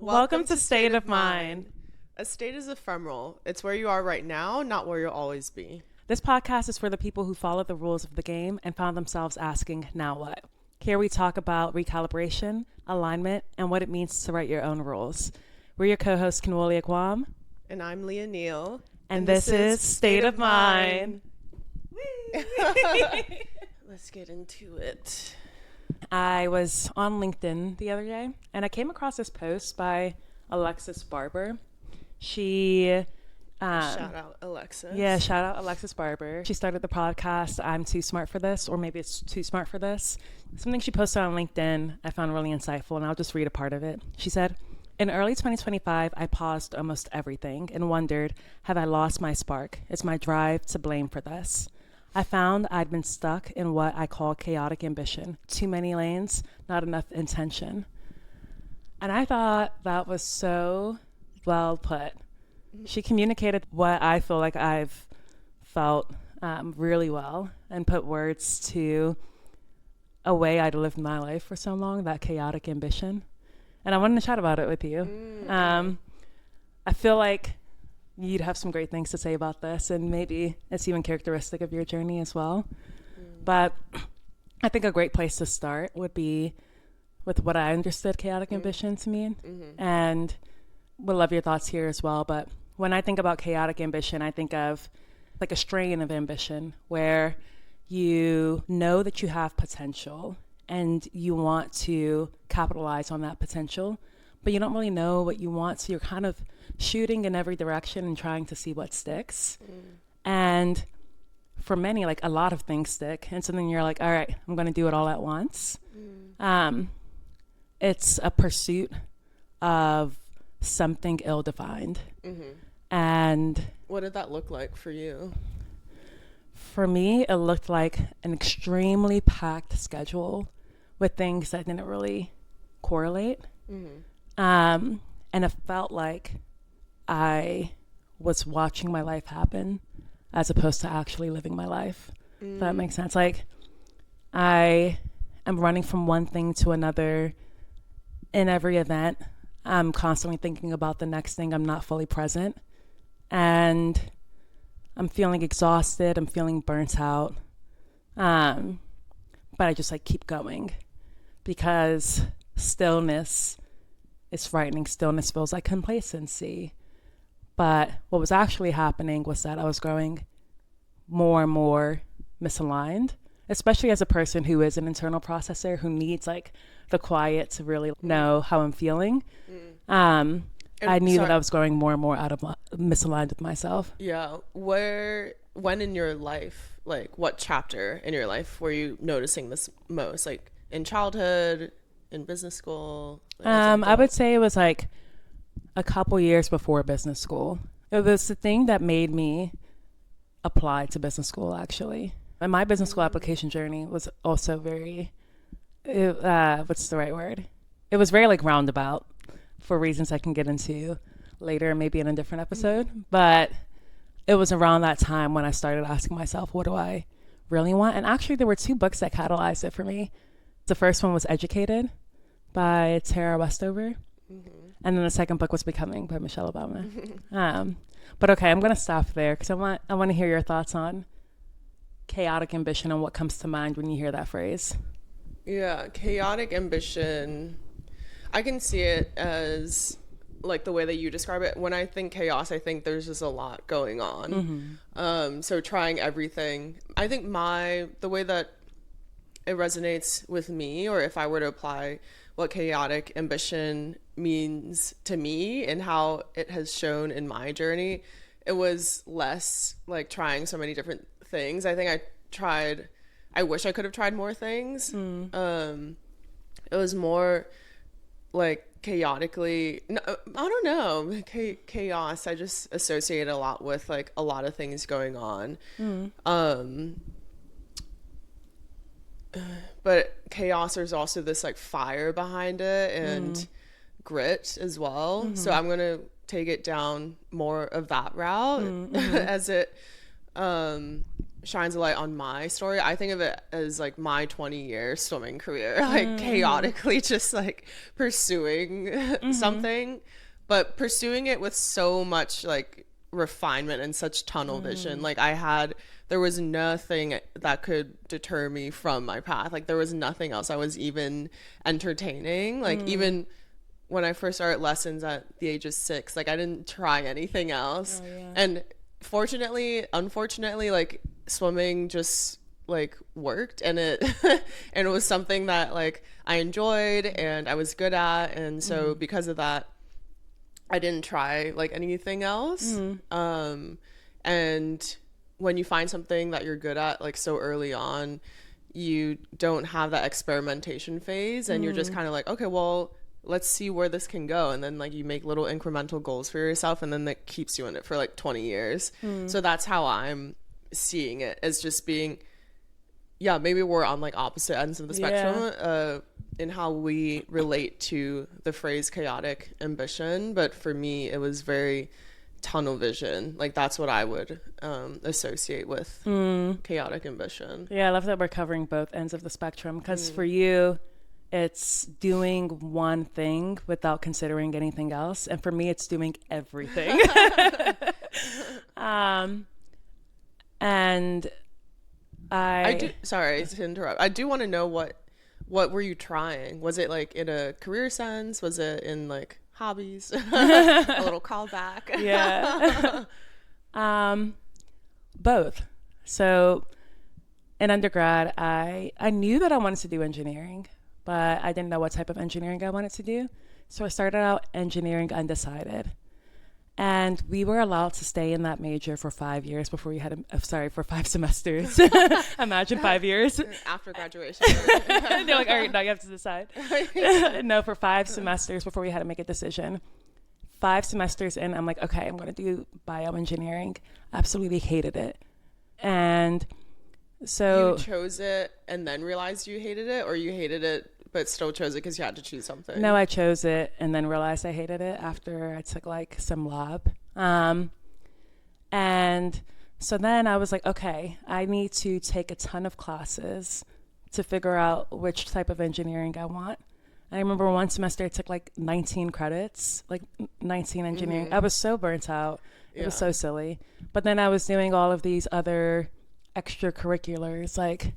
Welcome to State of Mind. A state is ephemeral. It's where you are right now, not where you'll always be. This podcast is for the people who followed the rules of the game and found themselves asking, now what? Here we talk about recalibration, alignment, and what it means to write your own rules. We're your co-hosts, Kanwulia. And I'm Leah Neal. And this is State of Mind. Let's get into it. I was on LinkedIn the other day, and I came across this post by Alexis Barber. She... shout out Alexis. Yeah, shout out Alexis Barber. She started the podcast, I'm Too Smart for This, or maybe it's Too Smart for This. Something she posted on LinkedIn I found really insightful, and I'll just read a part of it. She said, "In early 2025, I paused almost everything and wondered, have I lost my spark? Is my drive to blame for this? I found I'd been stuck in what I call chaotic ambition. Too many lanes, not enough intention." And I thought that was so well put. She communicated what I feel like I've felt really well and put words to a way I'd lived my life for so long, that chaotic ambition. And I wanted to chat about it with you. I feel like you'd have some great things to say about this, and maybe it's even characteristic of your journey as well. But I think a great place to start would be with what I understood chaotic ambition to mean. And would love your thoughts here as well. But when I think about chaotic ambition, I think of like a strain of ambition where you know that you have potential and you want to capitalize on that potential, but you don't really know what you want. So you're kind of shooting in every direction and trying to see what sticks. And for many, like a lot of things stick. And so then you're like, all right, I'm going to do it all at once. It's a pursuit of something ill-defined. And what did that look like for you? For me, it looked like an extremely packed schedule with things that didn't really correlate. And it felt like I was watching my life happen as opposed to actually living my life. If that makes sense. Like I am running from one thing to another in every event. I'm constantly thinking about the next thing. I'm not fully present. And I'm feeling exhausted. I'm feeling burnt out. But I just like keep going because stillness is frightening. Stillness feels like complacency. But what was actually happening was that I was growing more and more misaligned, especially as a person who is an internal processor who needs like the quiet to really know how I'm feeling. I knew that I was growing more and more out of misaligned with myself. Yeah. When in your life, like what chapter in your life were you noticing this most? Like in childhood, in business school? I would say it was like a couple years before business school. It was the thing that made me apply to business school, actually. And my business school application journey was also very, what's the right word? It was very like roundabout for reasons I can get into later, maybe in a different episode. But it was around that time when I started asking myself, what do I really want? And actually there were two books that catalyzed it for me. The first one was Educated by Tara Westover. And then the second book was Becoming by Michelle Obama. But okay, I'm going to stop there because I want to hear your thoughts on chaotic ambition and what comes to mind when you hear that phrase. Yeah, chaotic ambition. I can see it as like the way that you describe it. When I think chaos, I think there's just a lot going on. So trying everything. I think the way that it resonates with me, or if I were to apply what chaotic ambition means to me and how it has shown in my journey, it was less like trying so many different things. I think I wish I could have tried more things. It was more like chaotically, no, I don't know, chaos. I just associate a lot with like a lot of things going on. But chaos, there's also this like fire behind it and grit as well. So I'm going to take it down more of that route as it shines a light on my story. I think of it as like my 20-year swimming career, like chaotically just like pursuing something, but pursuing it with so much like refinement and such tunnel vision. Like there was nothing that could deter me from my path. Like there was nothing else I was even entertaining. Like even when I first started lessons at the age of 6, like I didn't try anything else. And unfortunately, like swimming just like worked, and it and it was something that like I enjoyed and I was good at, and so because of that I didn't try like anything else. And when you find something that you're good at like so early on, you don't have that experimentation phase, and you're just kind of like, okay, well, let's see where this can go. And then like you make little incremental goals for yourself, and then that keeps you in it for like 20 years. So that's how I'm seeing it, as just being, yeah, maybe we're on like opposite ends of the spectrum in how we relate to the phrase chaotic ambition. But for me, it was very tunnel vision. Like that's what I would associate with chaotic ambition. Yeah, I love that we're covering both ends of the spectrum, because for you it's doing one thing without considering anything else, and for me it's doing everything. And I do, sorry to interrupt, I do want to know what were you trying? Was it like in a career sense? Was it in like hobbies? A little callback. Yeah. Both. So in undergrad, I knew that I wanted to do engineering, but I didn't know what type of engineering I wanted to do. So I started out engineering undecided. And we were allowed to stay in that major for 5 years before we had for 5 semesters. Imagine 5 years. After graduation. They're like, all right, now you have to decide. No, for 5 semesters before we had to make a decision. 5 semesters in, I'm like, okay, I'm going to do bioengineering. Absolutely hated it. And so you chose it and then realized you hated it, or you hated it but still chose it because you had to choose something? No, I chose it and then realized I hated it after I took like some lab. And so then I was like, okay, I need to take a ton of classes to figure out which type of engineering I want. I remember one semester I took like 19 credits, like 19 engineering. I was so burnt out. It was so silly. But then I was doing all of these other extracurriculars, like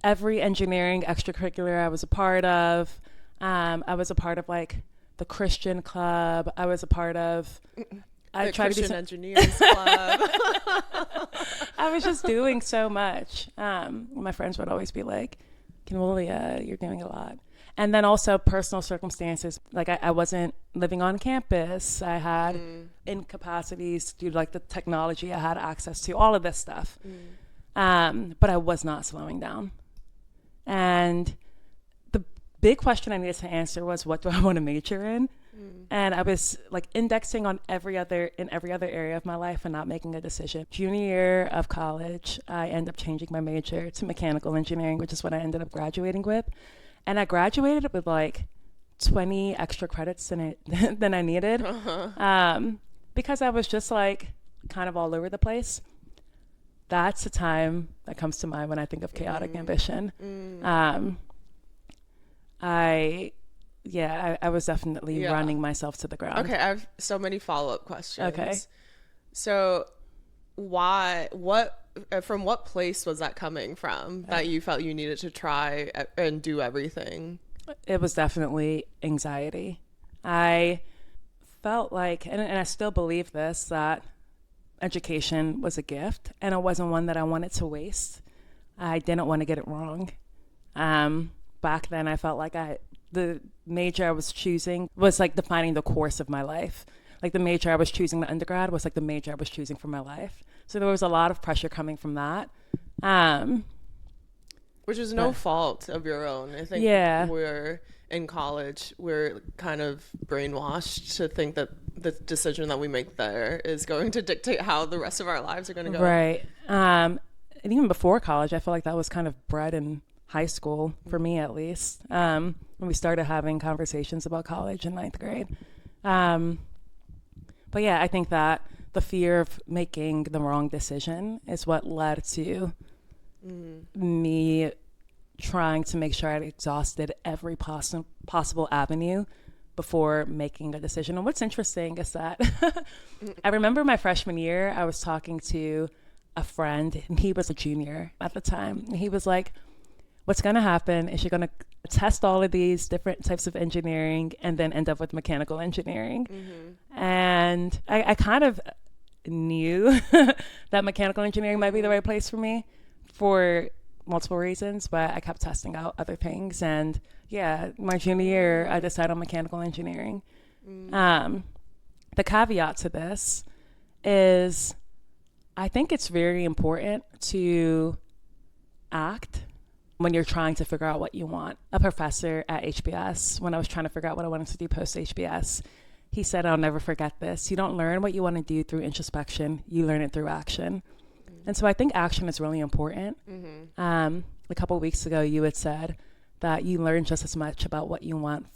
every engineering extracurricular I was a part of. I was a part of like the Christian club. I was a part of the Christian Engineers Club. I was just doing so much. My friends would always be like, Kanwulia, you're doing a lot. And then also personal circumstances. Like I wasn't living on campus. I had incapacities due to like the technology I had access to, all of this stuff. But I was not slowing down. And the big question I needed to answer was, what do I want to major in? And I was like indexing on every other area of my life and not making a decision. Junior year of college, I ended up changing my major to mechanical engineering, which is what I ended up graduating with. And I graduated with like 20 extra credits than I needed, because I was just like kind of all over the place. That's the time that comes to mind when I think of chaotic ambition. I was definitely running myself to the ground. Okay, I have so many follow-up questions. Okay. So from what place was that coming from, that you felt you needed to try and do everything? It was definitely anxiety. I felt like, and I still believe this, that education was a gift, and it wasn't one that I wanted to waste. I didn't want to get it wrong. Back then, I felt like the major I was choosing was like defining the course of my life. Like the major I was choosing, the undergrad, was like the major I was choosing for my life. So there was a lot of pressure coming from that. Which is no fault of your own. I think we're in college, we're kind of brainwashed to think that the decision that we make there is going to dictate how the rest of our lives are going to go. Right. And even before college, I felt like that was kind of bred in high school, for me at least, when we started having conversations about college in 9th grade. But yeah, I think that the fear of making the wrong decision is what led to me trying to make sure I'd exhausted every possible avenue before making a decision. And what's interesting is that I remember my freshman year, I was talking to a friend, and he was a junior at the time. And he was like, what's going to happen is you're going to test all of these different types of engineering and then end up with mechanical engineering. And I kind of knew that mechanical engineering might be the right place for me for multiple reasons, but I kept testing out other things. And yeah, my junior year, I decided on mechanical engineering. The caveat to this is I think it's very important to act when you're trying to figure out what you want. A professor at HBS, when I was trying to figure out what I wanted to do post HBS, he said, I'll never forget this. You don't learn what you want to do through introspection. You learn it through action. And so I think action is really important. A couple of weeks ago, you had said that you learn just as much about what you want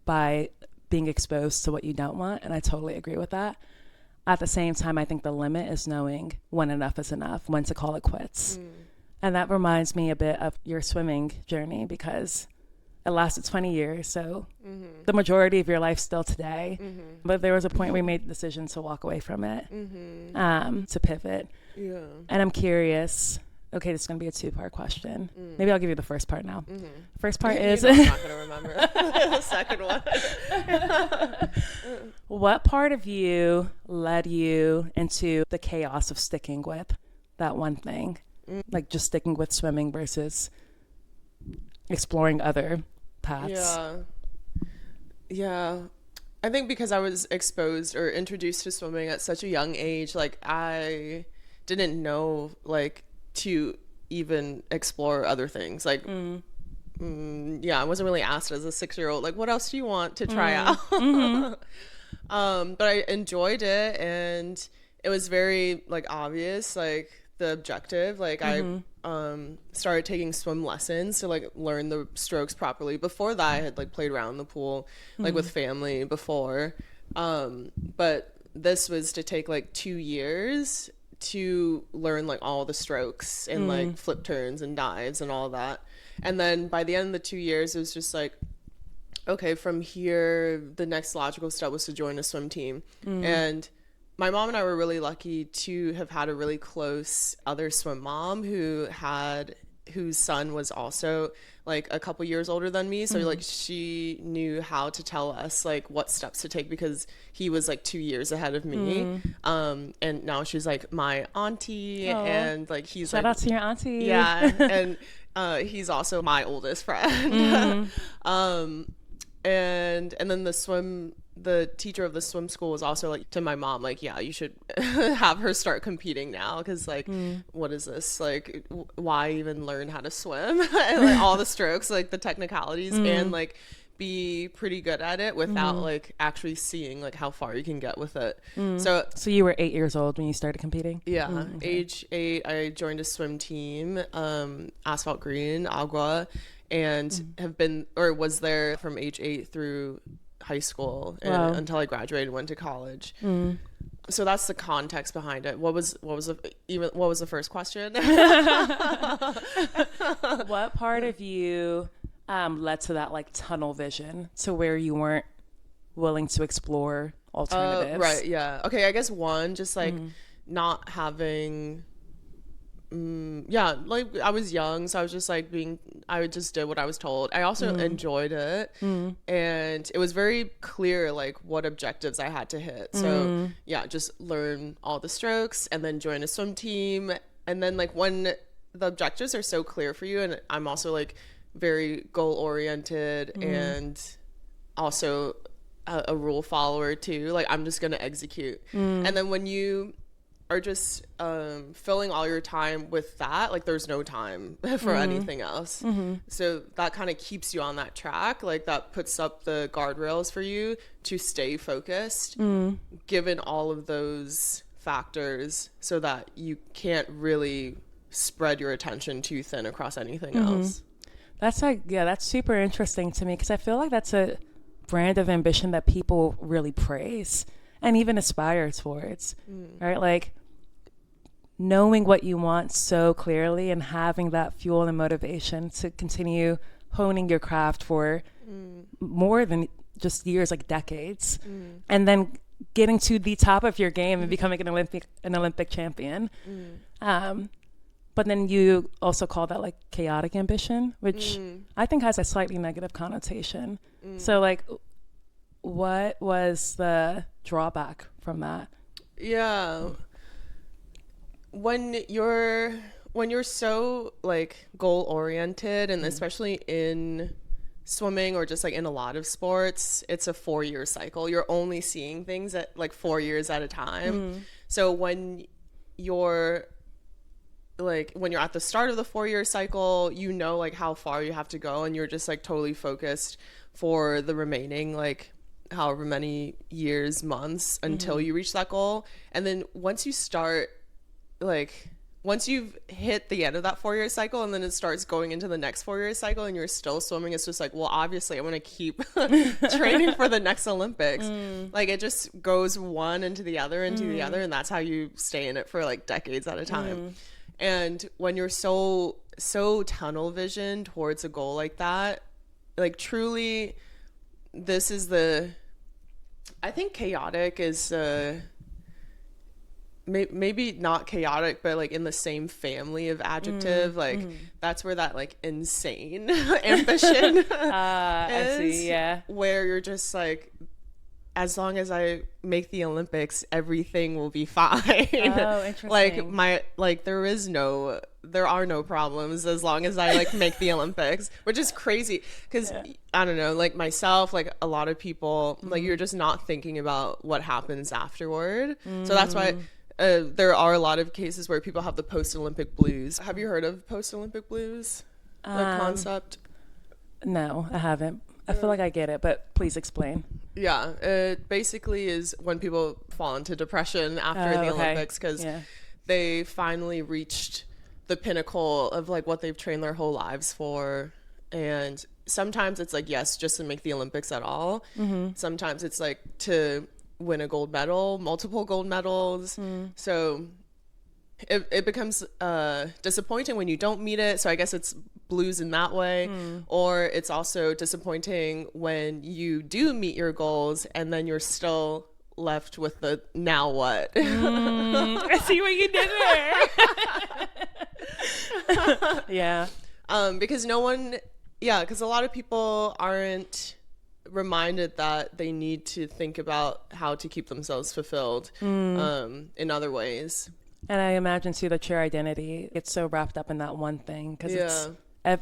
by being exposed to what you don't want. And I totally agree with that. At the same time, I think the limit is knowing when enough is enough, when to call it quits. And that reminds me a bit of your swimming journey, because it lasted 20 years. So the majority of your life still today. But there was a point where you made the decision to walk away from it, to pivot. Yeah. And I'm curious, okay, this is going to be a two-part question. Maybe I'll give you the first part now. First part is... I'm not going to remember the second one. What part of you led you into the chaos of sticking with that one thing? Like just sticking with swimming versus exploring other paths? Yeah. I think because I was exposed or introduced to swimming at such a young age, like I didn't know like to even explore other things. Like, I wasn't really asked as a 6-year-old, like, what else do you want to try out? But I enjoyed it, and it was very like obvious, like the objective. Like I started taking swim lessons to like learn the strokes properly. Before that, I had like played around in the pool like with family before, but this was to take like 2 years to learn like all the strokes and like flip turns and dives and all that. And then by the end of the 2 years, it was just like, okay, from here the next logical step was to join a swim team. And my mom and I were really lucky to have had a really close other swim mom whose son was also like a couple years older than me. So like she knew how to tell us like what steps to take, because he was like 2 years ahead of me. And now she's like my auntie. Aww. And like he's shout like, out to your auntie. Yeah. And he's also my oldest friend. And then the teacher of the swim school was also like to my mom, like, yeah, you should have her start competing now, because like what is this, like why even learn how to swim and like all the strokes, like the technicalities, and like be pretty good at it without like actually seeing like how far you can get with it. So you were 8 years old when you started competing? Yeah. Age 8 I joined a swim team, Asphalt Green, Agua, and was there from age 8 through high school until I graduated and went to college. So that's the context behind it. What was the first question? What part of you led to that like tunnel vision to where you weren't willing to explore alternatives? Right. Yeah. Okay. I guess one, just like not having. Like I was young, so I was just like I just did what I was told. I also enjoyed it, and it was very clear like what objectives I had to hit. So just learn all the strokes and then join a swim team. And then like when the objectives are so clear for you, and I'm also like very goal oriented and also a rule follower too, like I'm just gonna execute. And then when you are just filling all your time with that, like there's no time for anything else. So that kind of keeps you on that track, like that puts up the guardrails for you to stay focused given all of those factors, so that you can't really spread your attention too thin across anything else. That's like, yeah, that's super interesting to me, because I feel like that's a brand of ambition that people really praise. and even aspire towards, right? Like knowing what you want so clearly and having that fuel and motivation to continue honing your craft for more than just years, like decades, and then getting to the top of your game and becoming an Olympic champion. But then you also call that like chaotic ambition, which I think has a slightly negative connotation. So like, what was the drawback from that? Yeah. When you're so like goal oriented, and especially in swimming or just like in a lot of sports, it's a 4-year cycle. You're only seeing things at like 4 years at a time. So when you're at the start of the 4-year cycle, you know like how far you have to go, and you're just like totally focused for the remaining like however many years, months until you reach that goal. And then once you've hit the end of that 4-year cycle, and then it starts going into the next 4-year cycle, and you're still swimming, it's just like, well, obviously I want to keep training for the next Olympics. Like it just goes one into the other, and that's how you stay in it for like decades at a time. And when you're so tunnel vision towards a goal like that, like truly, I think chaotic is maybe not chaotic, but like in the same family of adjective. Like that's where that like insane ambition is. I see, yeah. Where you're just like, as long as I make the Olympics, everything will be fine. Oh, interesting. There are no problems as long as I like make the Olympics, which is crazy because I don't know, like myself, like a lot of people, like you're just not thinking about what happens afterward. So that's why there are a lot of cases where people have the post-Olympic blues. Have you heard of post-Olympic blues, like concept? No, I haven't. I feel like I get it, but please explain. Yeah, it basically is when people fall into depression after the Olympics because they finally reached the pinnacle of like what they've trained their whole lives for. And sometimes it's like, yes, just to make the Olympics at all. Sometimes it's like to win a gold medal, multiple gold medals. So it becomes disappointing when you don't meet it. So I guess it's blues in that way. Or it's also disappointing when you do meet your goals and then you're still left with the now what. I see what you did there. Yeah. Because because a lot of people aren't reminded that they need to think about how to keep themselves fulfilled in other ways. And I imagine too that your identity gets so wrapped up in that one thing because it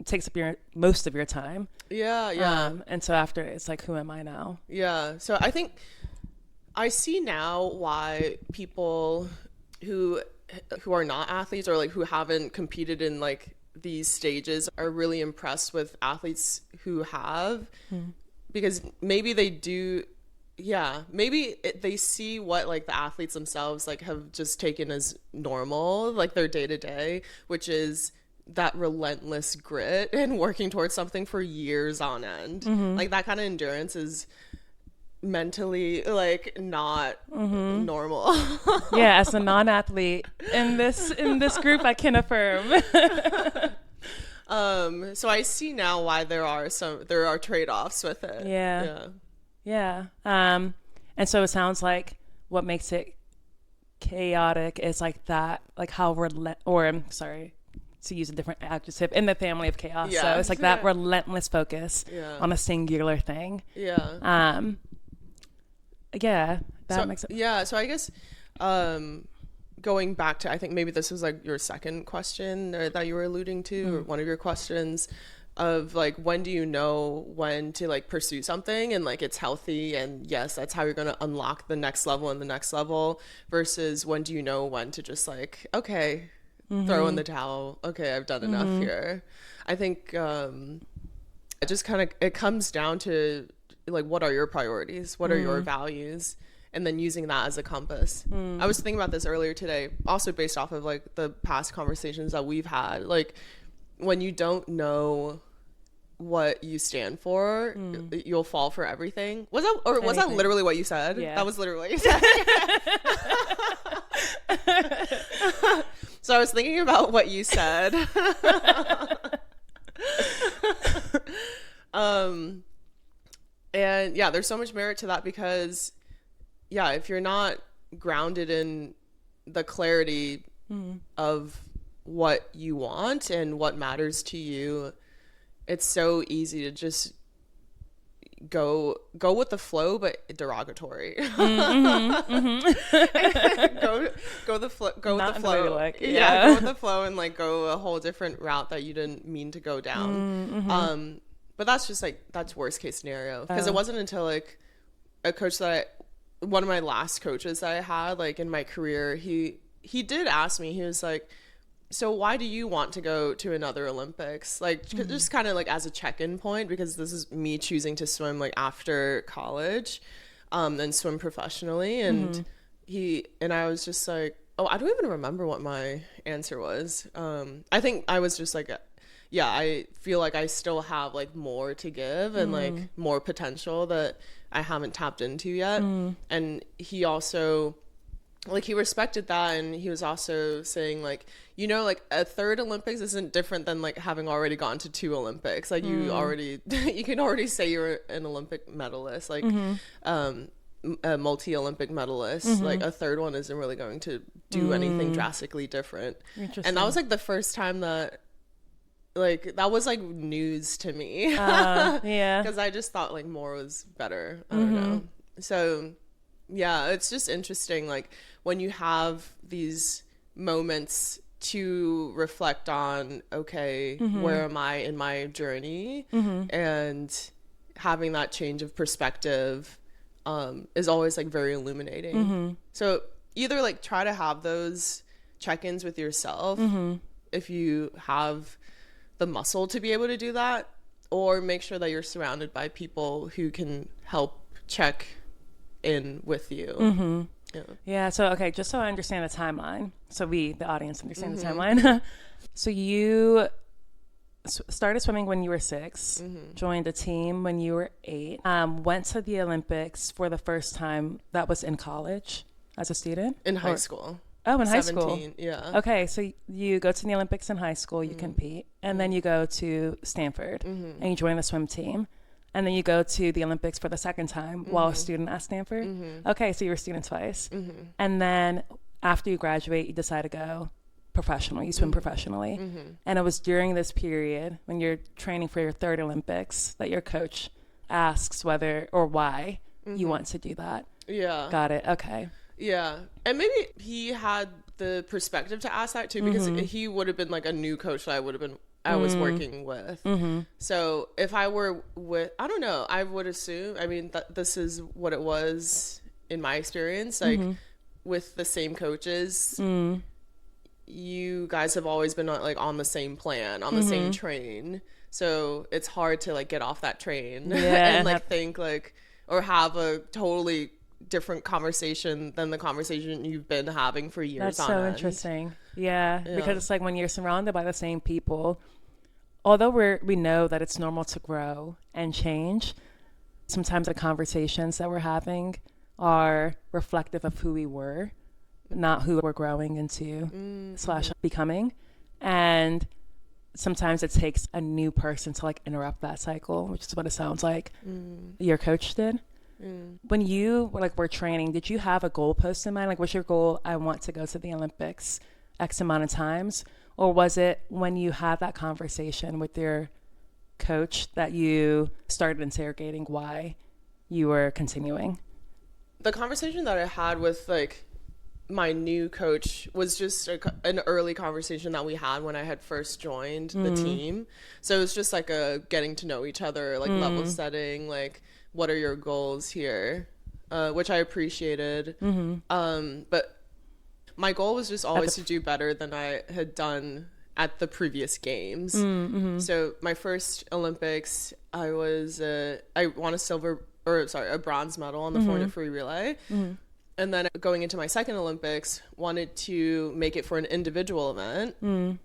takes up most of your time. And so after it's like, who am I now? So I think I see now why people who are not athletes or like who haven't competed in like these stages are really impressed with athletes who have, because maybe they do. They see what like the athletes themselves like have just taken as normal, like their day to day, which is that relentless grit and working towards something for years on end. Like that kind of endurance is mentally like not normal. As a non-athlete in this group, I can affirm. So I see now why there are trade-offs with it. And so it sounds like what makes it chaotic is like that, like how I'm sorry to use a different adjective, in the family of chaos. So it's like that relentless focus on a singular thing. That makes sense. So I guess going back to, I think maybe this was like your second question that you were alluding to, or one of your questions of like, when do you know when to like pursue something and like it's healthy, and yes, that's how you're going to unlock the next level and the next level, versus when do you know when to just like, okay, throw in the towel, okay, I've done enough here. I think it just kind of, it comes down to like, what are your priorities, what are your values, and then using that as a compass. I was thinking about this earlier today, also based off of like the past conversations that we've had. Like when you don't know what you stand for, you'll fall for everything. Was that literally what you said? Yeah. That was literally what you said. So I was thinking about what you said. And yeah, there's so much merit to that because yeah, if you're not grounded in the clarity of what you want and what matters to you, it's so easy to just go with the flow, but derogatory. Go with the flow. Go with the flow and like go a whole different route that you didn't mean to go down. But that's just like, that's worst case scenario, because it wasn't until like a coach one of my last coaches that I had like in my career, he did ask me, he was like, so why do you want to go to another Olympics? Like just kind of like as a check-in point, because this is me choosing to swim like after college, and swim professionally. And I was just like, oh, I don't even remember what my answer was. I think I was just like, yeah, I feel like I still have like more to give and like more potential that I haven't tapped into yet. And he also, like, he respected that, and he was also saying like, you know, like a third Olympics isn't different than like having already gone to 2 Olympics. Like you can already say you're an Olympic medalist, like a multi-Olympic medalist. Like a third one isn't really going to do anything drastically different. And that was like the first time that like that was like news to me. Yeah, because I just thought like more was better. I don't know. So yeah, it's just interesting like when you have these moments to reflect on, okay, where am I in my journey, and having that change of perspective is always like very illuminating. So either like try to have those check-ins with yourself if you have the muscle to be able to do that, or make sure that you're surrounded by people who can help check in with you. Yeah, so okay, just so I understand the timeline, so we, the audience, understand the timeline. So you started swimming when you were 6, joined a team when you were 8, went to the Olympics for the first time, that was in college as a student? In high school. Oh, in 17, high school. Yeah. Okay, so you go to the Olympics in high school, you compete, and then you go to Stanford and you join the swim team. And then you go to the Olympics for the second time while a student at Stanford. Okay, so you were a student twice. And then after you graduate, you decide to go professional. You swim professionally. And it was during this period when you're training for your 3rd Olympics that your coach asks whether or why you want to do that. Yeah. Got it. Okay. Yeah. And maybe he had the perspective to ask that too, because he would have been like a new coach that I was working with. So if I were with, I don't know, I would assume, I mean, this is what it was in my experience, like with the same coaches, you guys have always been like on the same plan, on the same train. So it's hard to like get off that train and like think like, or have a totally different conversation than the conversation you've been having for years. That's so interesting. Yeah, because it's like when you're surrounded by the same people, although we know that it's normal to grow and change, sometimes the conversations that we're having are reflective of who we were, not who we're growing into / becoming. And sometimes it takes a new person to like interrupt that cycle, which is what it sounds like your coach did. When you were training, did you have a goalpost in mind? Like, what's your goal? I want to go to the Olympics X amount of times. Or was it when you had that conversation with your coach that you started interrogating why you were continuing? The conversation that I had with like my new coach was just an early conversation that we had when I had first joined the team. So it was just like a getting to know each other, like level setting, like, what are your goals here? Which I appreciated. But my goal was just always to do better than I had done at the previous games. So my first Olympics, I won a bronze medal on the 400 free relay. And then going into my second Olympics, wanted to make it for an individual event.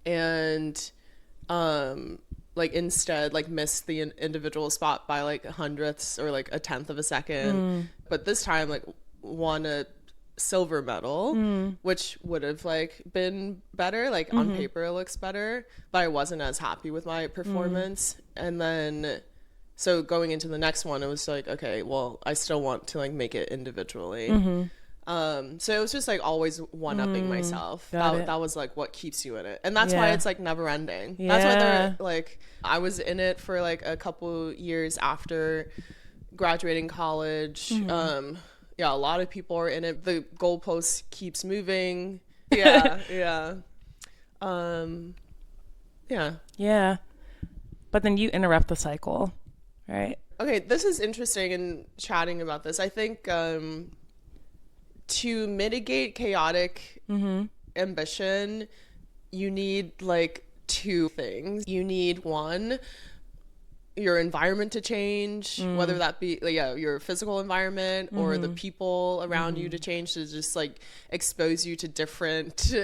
And like instead like miss the individual spot by like hundredths or like a tenth of a second. But this time like won a silver medal, which would have like been better. Like on paper it looks better, but I wasn't as happy with my performance. And then so going into the next one, it was like, okay, well, I still want to like make it individually. So it was just like always one-upping myself. That was like what keeps you in it, and that's why it's like never ending. That's why they're like, I was in it for like a couple years after graduating college. Yeah, a lot of people are in it. The goalpost keeps moving. Yeah. But then you interrupt the cycle, right? Okay, this is interesting in chatting about this. I think to mitigate chaotic ambition, you need like two things. You need one, your environment to change, whether that be your physical environment or the people around you to change, to just like expose you to different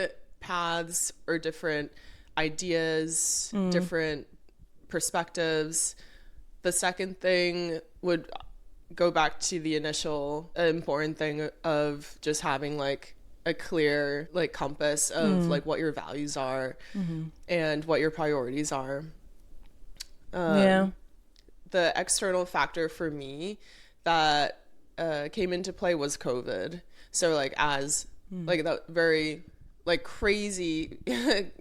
paths or different ideas, different perspectives. The second thing would go back to the initial important thing of just having like a clear like compass of like what your values are and what your priorities are. The external factor for me that came into play was COVID. So like as like that very like crazy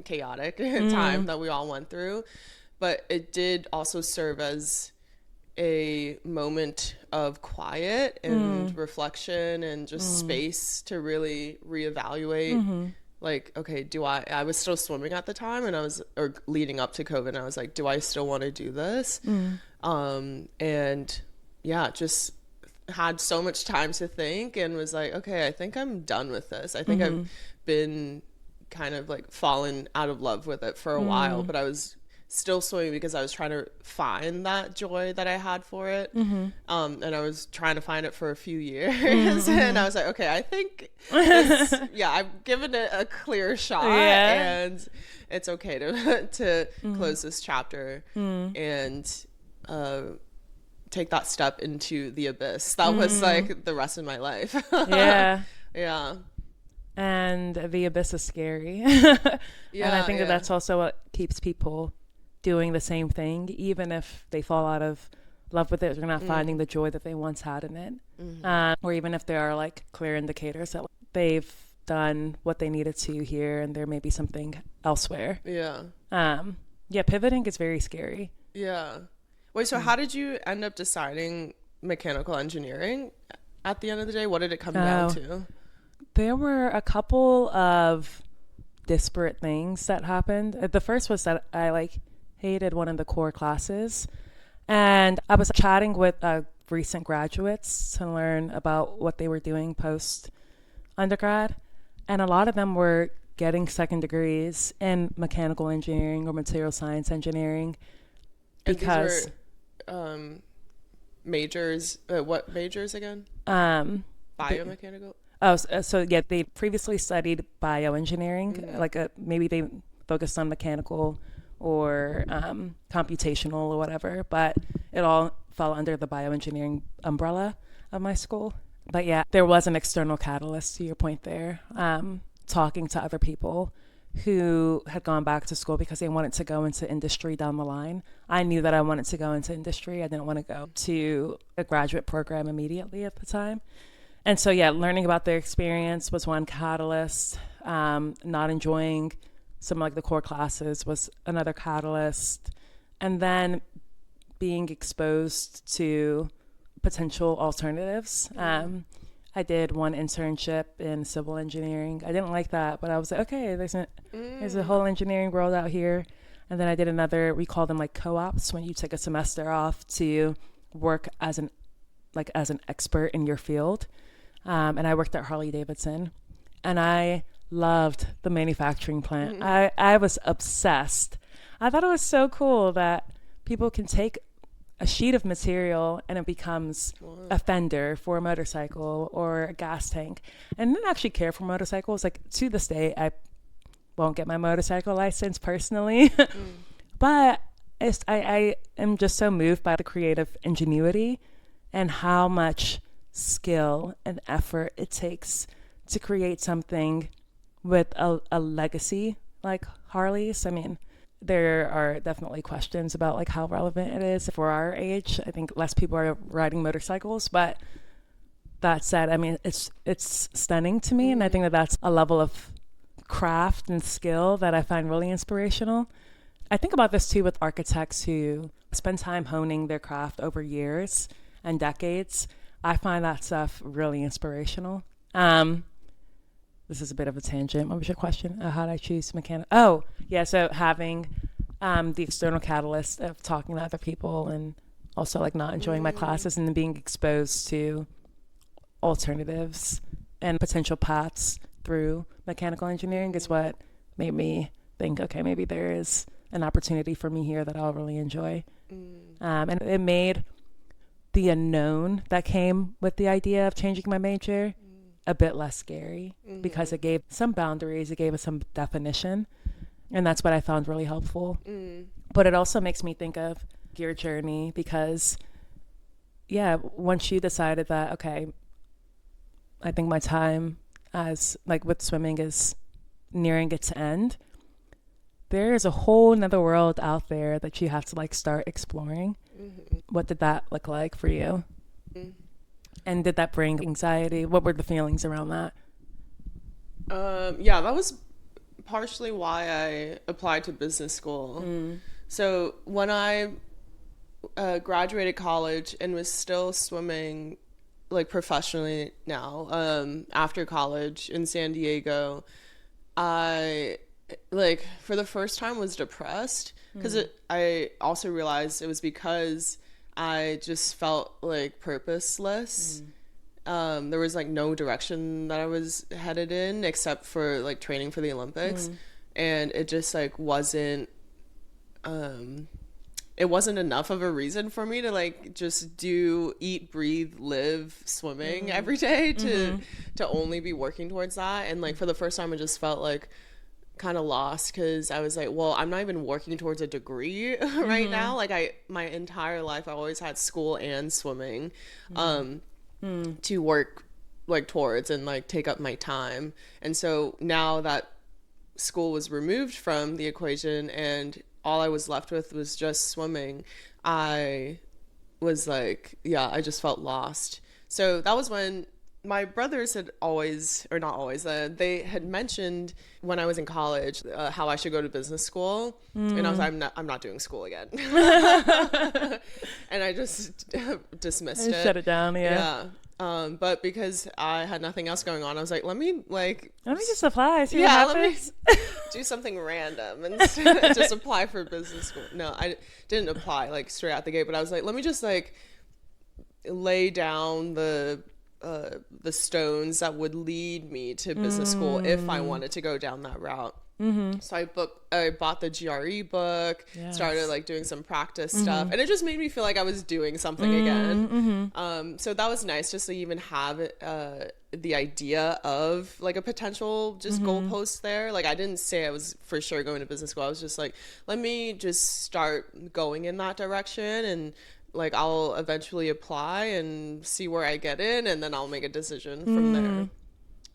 chaotic time that we all went through, but it did also serve as a moment of quiet and reflection and just space to really reevaluate. Like, okay, I was still swimming at the time, and or leading up to COVID, and I was like, do I still want to do this? And yeah, just had so much time to think and was like, okay, I think I'm done with this. I think I've been kind of like fallen out of love with it for a while, but I was still swimming because I was trying to find that joy that I had for it. And I was trying to find it for a few years. And I was like, okay, I think this, I've given it a clear shot, and it's okay to close this chapter and take that step into the abyss. That was like the rest of my life. And the abyss is scary. And I think that that's also what keeps people doing the same thing, even if they fall out of love with it, they're not finding the joy that they once had in it. Or even if there are like clear indicators that they've done what they needed to here and there may be something elsewhere. Pivoting is very scary. Wait, so how did you end up deciding mechanical engineering at the end of the day? What did it come down to? There were a couple of disparate things that happened. The first was that I like hated one of the core classes, and I was chatting with recent graduates to learn about what they were doing post undergrad, and a lot of them were getting second degrees in mechanical engineering or material science engineering because majors. What majors again? Biomechanical. They previously studied bioengineering, maybe they focused on mechanical or computational or whatever, but it all fell under the bioengineering umbrella of my school. But yeah, there was an external catalyst to your point there, talking to other people who had gone back to school because they wanted to go into industry down the line. I knew that I wanted to go into industry. I didn't want to go to a graduate program immediately at the time. And so, learning about their experience was one catalyst. Not enjoying some like the core classes was another catalyst. And then being exposed to potential alternatives. I did one internship in civil engineering. I didn't like that, but I was like, okay, there's a whole engineering world out here. And then I did another, we call them like co-ops, when you take a semester off to work as an expert in your field. And I worked at Harley Davidson, and I loved the manufacturing plant. I was obsessed. I thought it was so cool that people can take a sheet of material and it becomes a fender for a motorcycle or a gas tank. And I didn't actually care for motorcycles. Like, to this day, I won't get my motorcycle license personally. But I am just so moved by the creative ingenuity and how much skill and effort it takes to create something with a legacy like Harley's. I mean, there are definitely questions about like how relevant it is for our age. I think less people are riding motorcycles, but that said, I mean, it's stunning to me, and I think that that's a level of craft and skill that I find really inspirational. I think about this too with architects who spend time honing their craft over years and decades. I find that stuff really inspirational. This is a bit of a tangent. What was your question? How did I choose mechanic? Oh, yeah. So having the external catalyst of talking to other people and also like not enjoying my classes and then being exposed to alternatives and potential paths through mechanical engineering is what made me think, okay, maybe there is an opportunity for me here that I'll really enjoy. And it made the unknown that came with the idea of changing my major a bit less scary because it gave some boundaries, it gave us some definition, and that's what I found really helpful. But it also makes me think of your journey because, yeah, once you decided that, okay, I think my time as like with swimming is nearing its end, there is a whole nother world out there that you have to like start exploring. What did that look like for you? And did that bring anxiety? What were the feelings around that? Yeah, that was partially why I applied to business school. So when I graduated college and was still swimming like professionally now, after college in San Diego, I like for the first time was depressed because I also realized it was because I just felt like purposeless. There was like no direction that I was headed in except for like training for the Olympics. And it just like wasn't it wasn't enough of a reason for me to like just do eat, breathe, live swimming every day to only be working towards that. And like for the first time I just felt like kind of lost because I was like, well, I'm not even working towards a degree right now. Like my entire life I always had school and swimming to work like towards and like take up my time. And so now that school was removed from the equation and all I was left with was just swimming, I was like, yeah, I just felt lost. So that was when my brothers had always, or not always, they had mentioned when I was in college how I should go to business school, and I was like, I'm not doing school again, and I just dismissed it, shut it down, yeah. But because I had nothing else going on, I was like, let me just apply, see what happens. Let me do something random and just apply for business school. No, I didn't apply like straight out the gate, but I was like, let me just like lay down the stones that would lead me to business school if I wanted to go down that route. So I bought the GRE book, started like doing some practice stuff, and it just made me feel like I was doing something again. So that was nice just to even have the idea of like a potential just goalpost there. Like I didn't say I was for sure going to business school. I was just like, let me just start going in that direction, and like I'll eventually apply and see where I get in, and then I'll make a decision from there.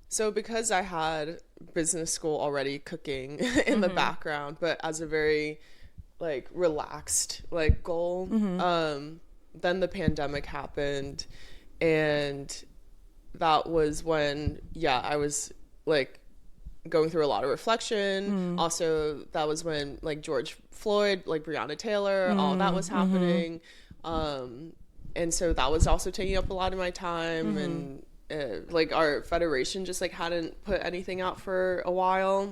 So because I had business school already cooking in the background, but as a very like relaxed like goal, then the pandemic happened, and that was when I was like going through a lot of reflection. Also that was when like George Floyd, like Breonna Taylor, all that was happening. And so that was also taking up a lot of my time, and like our federation just like hadn't put anything out for a while.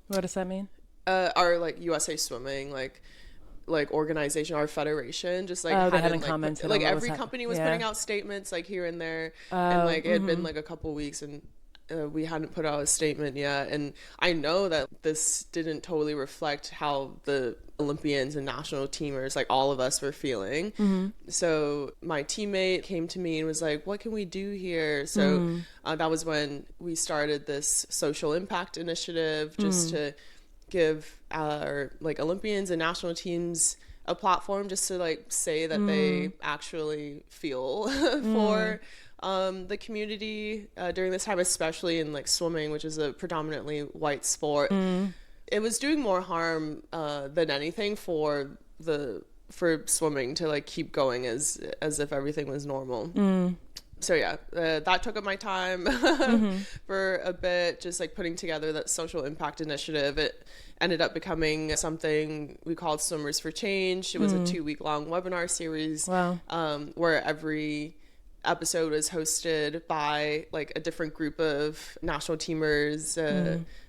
What does that mean? Our like USA Swimming like organization, our federation just like they hadn't like, commented like every company was putting out statements like here and there, and like it had been like a couple weeks, and we hadn't put out a statement yet. And I know that this didn't totally reflect how the Olympians and national teamers, like all of us, were feeling. So my teammate came to me and was like, what can we do here? So that was when we started this social impact initiative just to give our like Olympians and national teams a platform just to like say that they actually feel for the community during this time, especially in like swimming, which is a predominantly white sport. It was doing more harm than anything for swimming to like keep going as if everything was normal. So yeah, that took up my time for a bit, just like putting together that social impact initiative. It ended up becoming something we called Swimmers for Change. It was a 2-week long webinar series. Wow. Where every episode was hosted by like a different group of national teamers,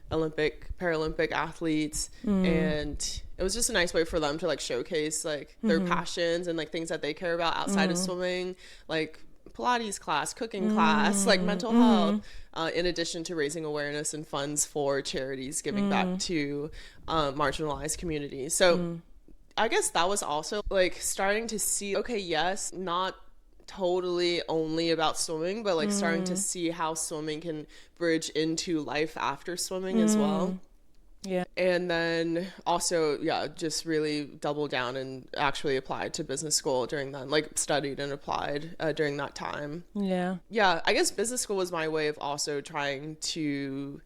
Olympic, Paralympic athletes, and it was just a nice way for them to like showcase like their passions and like things that they care about outside of swimming, like Pilates class, cooking class, like mental health, in addition to raising awareness and funds for charities giving back to marginalized communities. So I guess that was also like starting to see, okay, yes, not totally only about swimming, but like starting to see how swimming can bridge into life after swimming as well. Yeah. And then also, yeah, just really doubled down and actually applied to business school during that, like studied and applied during that time. Yeah. Yeah, I guess business school was my way of also trying to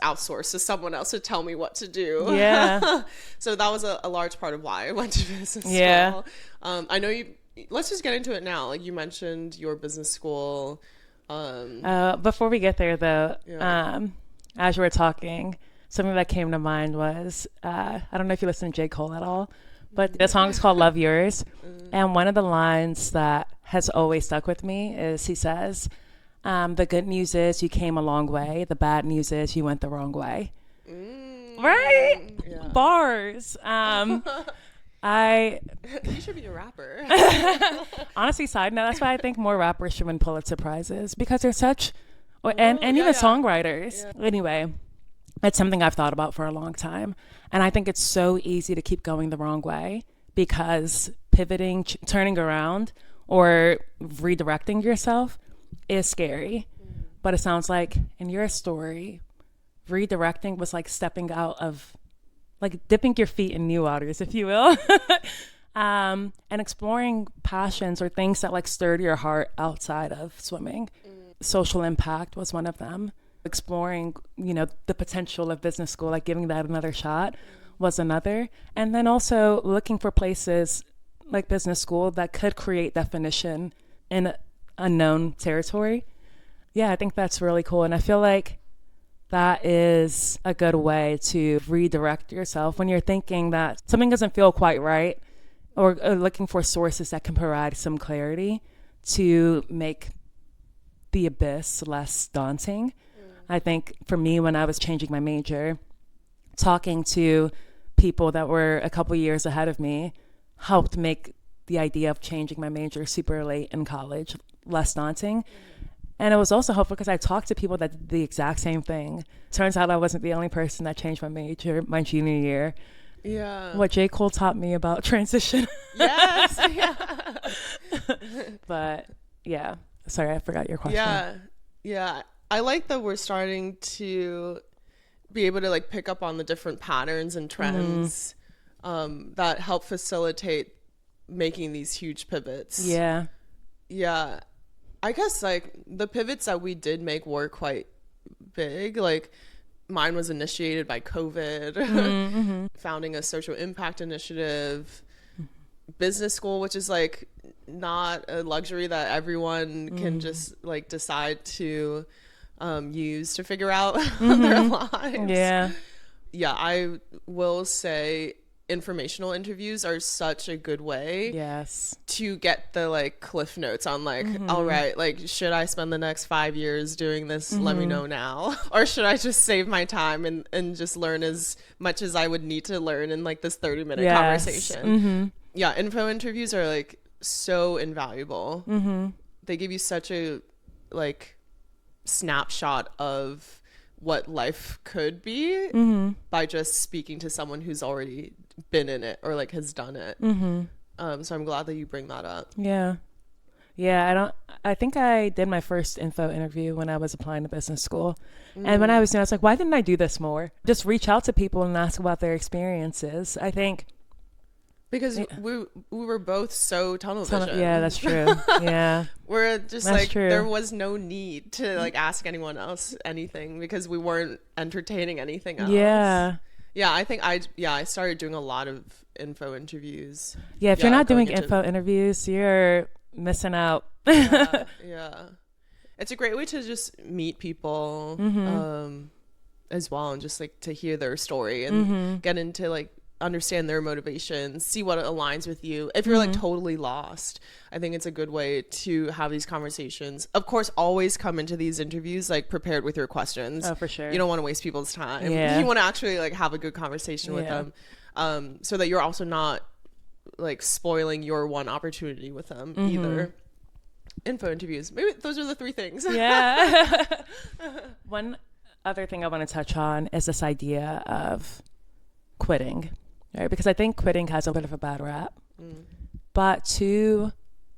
outsource to someone else to tell me what to do. Yeah. So that was a large part of why I went to business school. I know let's just get into it now. Like you mentioned your business school. Before we get there though, as you were talking, something that came to mind was, I don't know if you listen to J. Cole at all, but the song is called Love Yours. And one of the lines that has always stuck with me is he says, the good news is you came a long way. The bad news is you went the wrong way. Right? Yeah. Bars. You should be a rapper. Honestly, side note, that's why I think more rappers should win Pulitzer Prizes, because they're such, and even songwriters. Yeah. Anyway, it's something I've thought about for a long time. And I think it's so easy to keep going the wrong way because pivoting, turning around, or redirecting yourself is scary. But it sounds like in your story, redirecting was like stepping out of, like dipping your feet in new waters, if you will, and exploring passions or things that like stirred your heart outside of swimming. Social impact was one of them. Exploring, the potential of business school, like giving that another shot was another. And then also looking for places like business school that could create definition in unknown territory. Yeah, I think that's really cool. And I feel like that is a good way to redirect yourself when you're thinking that something doesn't feel quite right, or looking for sources that can provide some clarity to make the abyss less daunting. I think for me, when I was changing my major, talking to people that were a couple years ahead of me helped make the idea of changing my major super late in college less daunting. And it was also helpful because I talked to people that did the exact same thing. Turns out I wasn't the only person that changed my major my junior year. Yeah. What J. Cole taught me about transition. Yes. Yeah. But yeah, sorry, I forgot your question. Yeah. I like that we're starting to be able to like pick up on the different patterns and trends that help facilitate making these huge pivots. Yeah. I guess like the pivots that we did make were quite big. Like mine was initiated by COVID, founding a social impact initiative, business school, which is like not a luxury that everyone can just like decide to use to figure out their lives. Yeah, I will say informational interviews are such a good way to get the like cliff notes on like, all right, like should I spend the next 5 years doing this? Let me know now. Or should I just save my time and just learn as much as I would need to learn in like this 30-minute conversation? Yeah, info interviews are like so invaluable. They give you such a like snapshot of what life could be by just speaking to someone who's already been in it or like has done it. So I'm glad that you bring that up. I think I did my first info interview when I was applying to business school. And when I was doing it, I was like, why didn't I do this more? Just reach out to people and ask about their experiences. I think Because we were both so tunnel vision. Yeah, that's true. Yeah. We're just That's like, true. there was no need to like ask anyone else anything because we weren't entertaining anything else. Yeah. Yeah, I think I started doing a lot of info interviews. Yeah, if you're not doing going into- info interviews, you're missing out. yeah. It's a great way to just meet people as well, and just like to hear their story and get into like understand their motivations, see what aligns with you. If you're like totally lost, I think it's a good way to have these conversations. Of course, always come into these interviews like prepared with your questions. Oh, for sure. You don't want to waste people's time. Yeah. You want to actually like have a good conversation with them, so that you're also not like spoiling your one opportunity with them either. Info interviews, maybe those are the three things. Yeah. One other thing I want to touch on is this idea of quitting, right? Because I think quitting has a bit of a bad rap. But to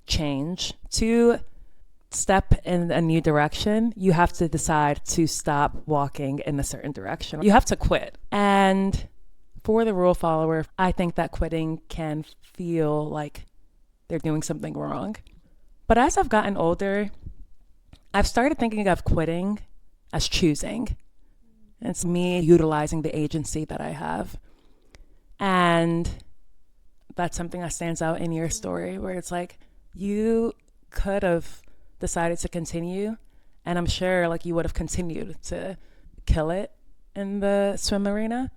change, to step in a new direction, you have to decide to stop walking in a certain direction. You have to quit. And for the rule follower, I think that quitting can feel like they're doing something wrong. But as I've gotten older, I've started thinking of quitting as choosing. It's me utilizing the agency that I have. And that's something that stands out in your story, where it's like you could have decided to continue, and I'm sure like you would have continued to kill it in the swim arena,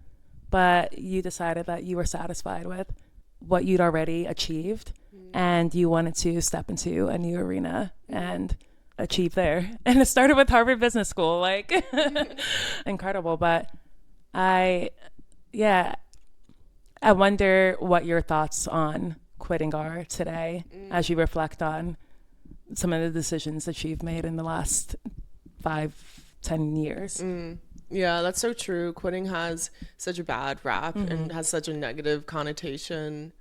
but you decided that you were satisfied with what you'd already achieved, and you wanted to step into a new arena and achieve there. And it started with Harvard Business School, like incredible. But I wonder what your thoughts on quitting are today as you reflect on some of the decisions that you've made in the last 5-10 years. Yeah, that's so true. Quitting has such a bad rap and has such a negative connotation.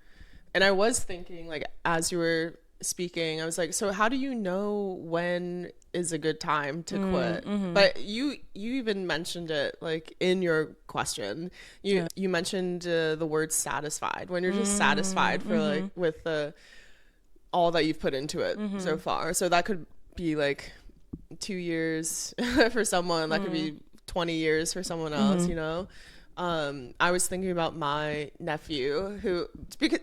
And I was thinking, like, as you were speaking, I was like, so how do you know when is a good time to quit? But you even mentioned it like in your question. You mentioned the word satisfied, when you're just satisfied for like with all that you've put into it so far. So that could be like 2 years for someone, that could be 20 years for someone else, you know. I was thinking about my nephew, who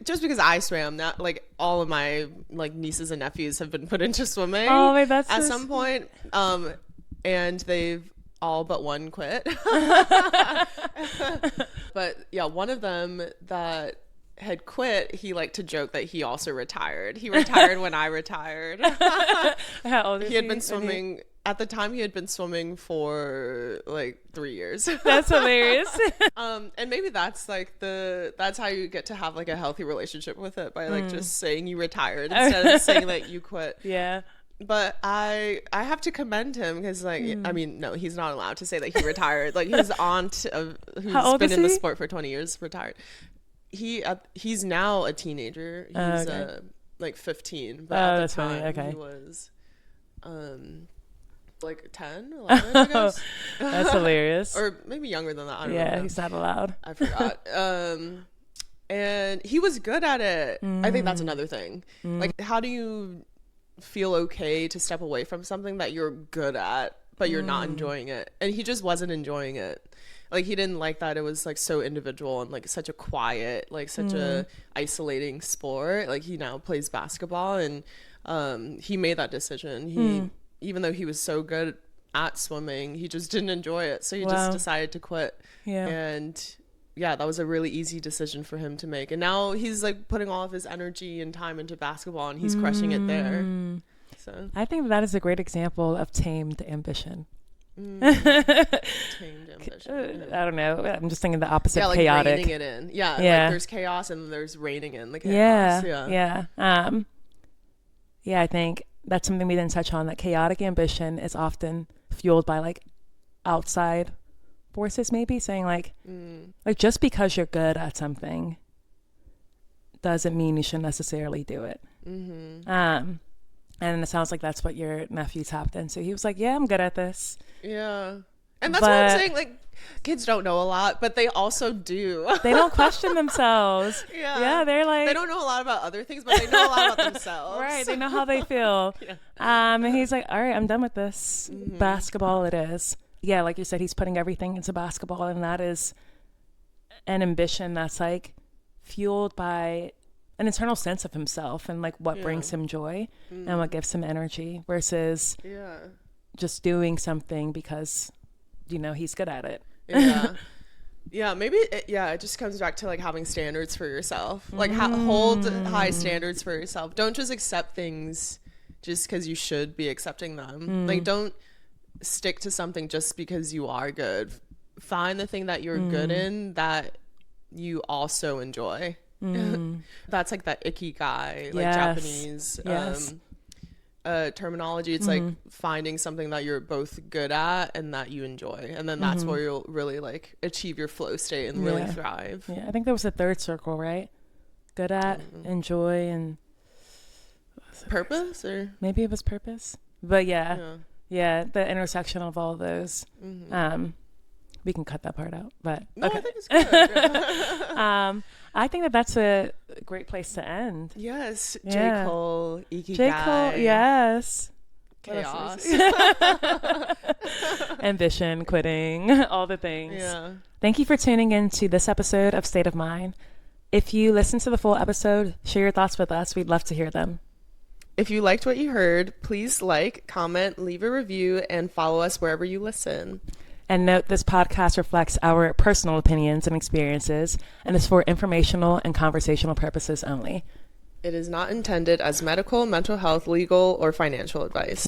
just because I swam, not like all of my like nieces and nephews have been put into swimming at some point, and they've all but one quit. But yeah, one of them that had quit, he liked to joke that he also retired. He retired when I retired. How old is he? He had been swimming. At the time, he had been swimming for like 3 years. That's hilarious. And maybe that's like that's how you get to have like a healthy relationship with it, by like just saying you retired instead of saying that you quit. Yeah. But I have to commend him, because like I mean, no, he's not allowed to say that he retired. Like his aunt, who's been in the sport for 20 years, retired. He's now a teenager. He's like 15, but at the time he was like 10, 11, I guess. That's hilarious. Or maybe younger than that. I don't know. He's not allowed. I forgot. And he was good at it. I think that's another thing. Like, how do you feel okay to step away from something that you're good at, but you're not enjoying it? And he just wasn't enjoying it. Like, he didn't like that it was like so individual and like such a quiet, like such a isolating sport. Like, he now plays basketball, and he made that decision. Even though he was so good at swimming, he just didn't enjoy it. So he just decided to quit. Yeah. And yeah, that was a really easy decision for him to make. And now he's like putting all of his energy and time into basketball, and he's crushing it there. So I think that is a great example of tamed ambition. Tamed ambition. I don't know. I'm just thinking the opposite. Yeah, like chaotic. reining it in. Yeah. Like there's chaos and there's reining in the chaos. Yeah. I think that's something we didn't touch on, that chaotic ambition is often fueled by like outside forces, maybe saying like just because you're good at something doesn't mean you should necessarily do it. And it sounds like that's what your nephew tapped into. He was like, yeah, I'm good at this. Yeah. And that's what I'm saying. Like, kids don't know a lot, but they also do. They don't question themselves. Yeah, they're like, they don't know a lot about other things, but they know a lot about themselves. Right, they know how they feel. And he's like, all right, I'm done with this. Basketball it is. Yeah, like you said, he's putting everything into basketball, and that is an ambition that's like fueled by an internal sense of himself and like what brings him joy and what gives him energy versus just doing something because, you know, he's good at it. Maybe it just comes back to like having standards for yourself. Like hold high standards for yourself. Don't just accept things just because you should be accepting them. Like, don't stick to something just because you are good. Find the thing that you're good in that you also enjoy. That's like that Ikigai, like Japanese terminology. It's like finding something that you're both good at and that you enjoy, and then that's where you'll really like achieve your flow state and really thrive. I think there was a third circle, right? Good at, enjoy, and purpose, or maybe it was purpose, but the intersection of all those. We can cut that part out, but no, okay. I think it's good. I think that that's a great place to end. Yes. J. Cole, Ikigai. J. Cole, yes. Chaos. Ambition, quitting, all the things. Yeah. Thank you for tuning in to this episode of State of Mind. If you listen to the full episode, share your thoughts with us. We'd love to hear them. If you liked what you heard, please like, comment, leave a review, and follow us wherever you listen. And note, this podcast reflects our personal opinions and experiences and is for informational and conversational purposes only. It is not intended as medical, mental health, legal, or financial advice.